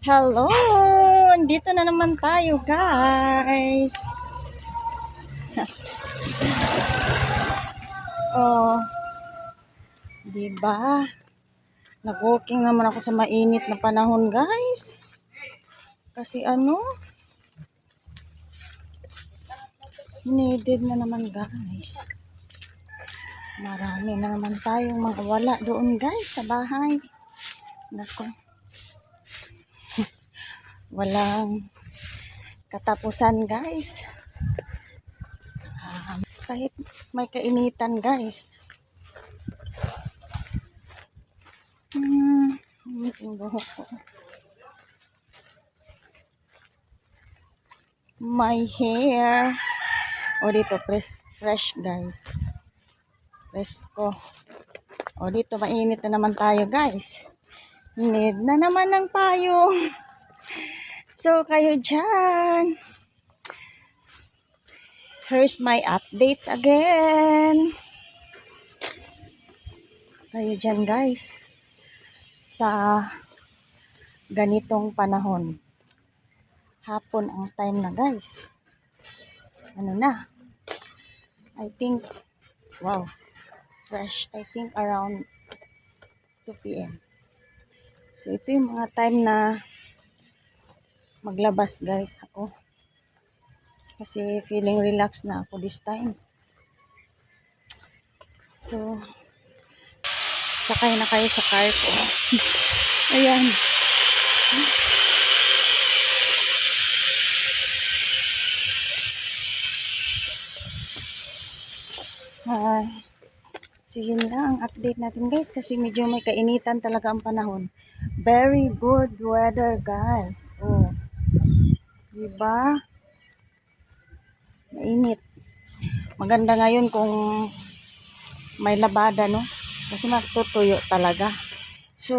Hello! Dito na naman tayo, guys. Oh, 'di ba? Nag-walking naman ako sa mainit na panahon, guys. Kasi needed na naman, guys. Marami na naman tayong mga wala doon, guys, sa bahay. Nako, walang katapusan, guys. Kahit may kainitan, guys. Init yung buhok ko. My hair. O dito, fresh, guys. Presko. O dito, mainit na naman tayo, guys. Need na naman ng payong. So, kayo dyan. Here's my updates again. Kayo dyan, guys. Sa ganitong panahon. Hapon ang time na, guys. Ano na? I think, wow. Fresh. I think around 2 p.m. So, ito yung mga time na maglabas, guys, ako. Kasi feeling relaxed na ako this time. So, sakay na kayo sa car ko. Ayan. So, yun lang ang update natin, guys. Kasi medyo may kainitan talaga ang panahon. Very good weather, guys. Oh. Diba? Mainit. Maganda ngayon kung may labada, no? Kasi magtutuyo talaga. So,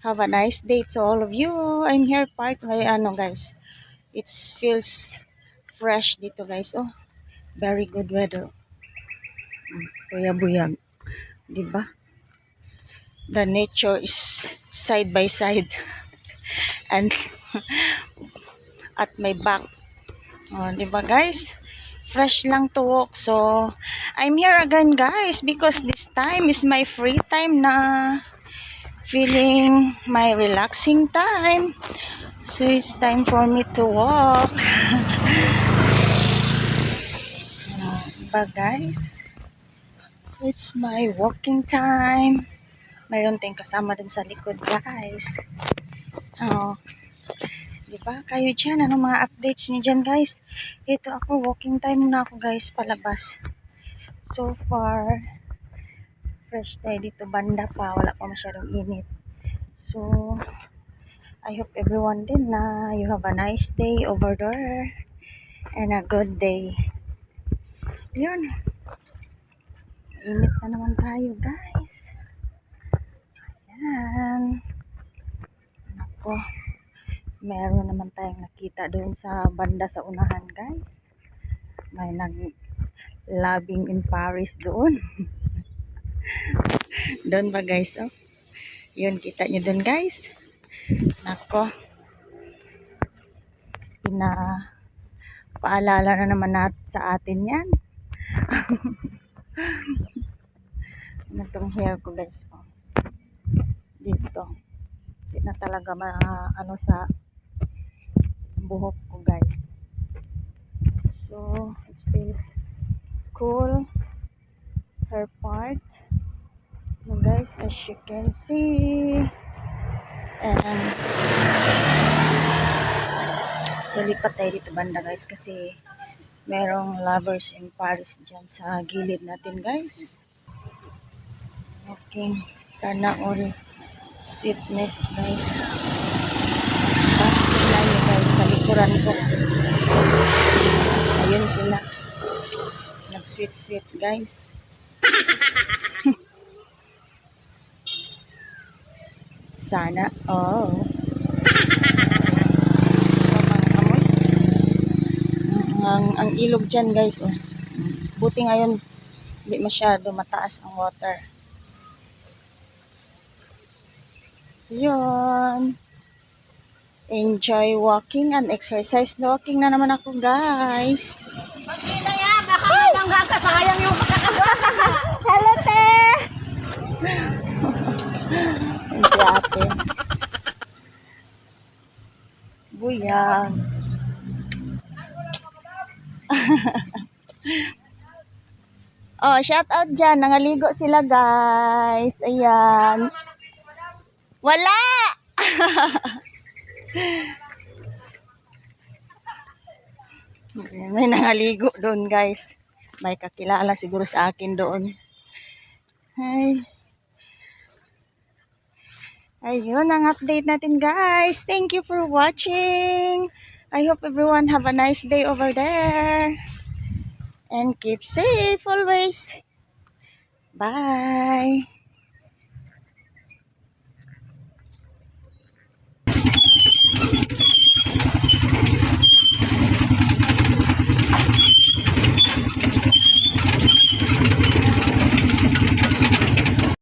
have a nice day to all of you. I'm here parked. Guys. It feels fresh dito, guys. Oh, very good weather. Buyag-buyag. Diba? The nature is side by side. And at my back. Oh, diba, guys? Fresh lang to walk. So, I'm here again, guys, because this time is my free time na feeling my relaxing time. So, it's time for me to walk. Diba, guys? It's my walking time. Mayroon tayong kasama din sa likod, guys. Oh, diba? Kayo dyan, anong mga updates niyo dyan, guys? Ito ako, walking time na ako, guys, palabas. So far, fresh tayo dito, banda pa, wala pa masyadong init. So, I hope everyone din na you have a nice day over there and a good day. Yun. Init na naman tayo, guys. Ayan. Ako, meron naman tayong nakita doon sa banda sa unahan, guys. May nag-labing in Paris doon. Doon ba, guys? Oh. Yun, kita nyo doon, guys. Nako. Paalala na naman sa atin yan. Itong hair ko, guys. Oh. Dito. Hindi na talaga sa buhok ko, guys. So, it feels cool. Her part. So, guys, as you can see. And so, lipat tayo dito banda, guys, kasi merong lovers in Paris dyan sa gilid natin, guys. Okay. Sana all sweetness, guys. Sila yun, guys, sa likuran ko. Ayun sila. Nag-sweet, guys. Sana all. Ang ilog dyan, guys. Oh. Buti ngayon, hindi masyado mataas ang water. Yun. Enjoy walking and exercise walking na naman ako, guys. Pagkita ya, baka mabangga ka, sayang yung pagkakagawa. Hello, te! Hindi, ate. Buyag. Oh, shout out dyan. Nangaligo sila, guys. Ayan. Wala! May nangaligo doon, guys. May kakilala siguro sa akin doon. Ay. Ayun ang update natin, guys. Thank you for watching. I hope everyone have a nice day over there. And keep safe always. Bye.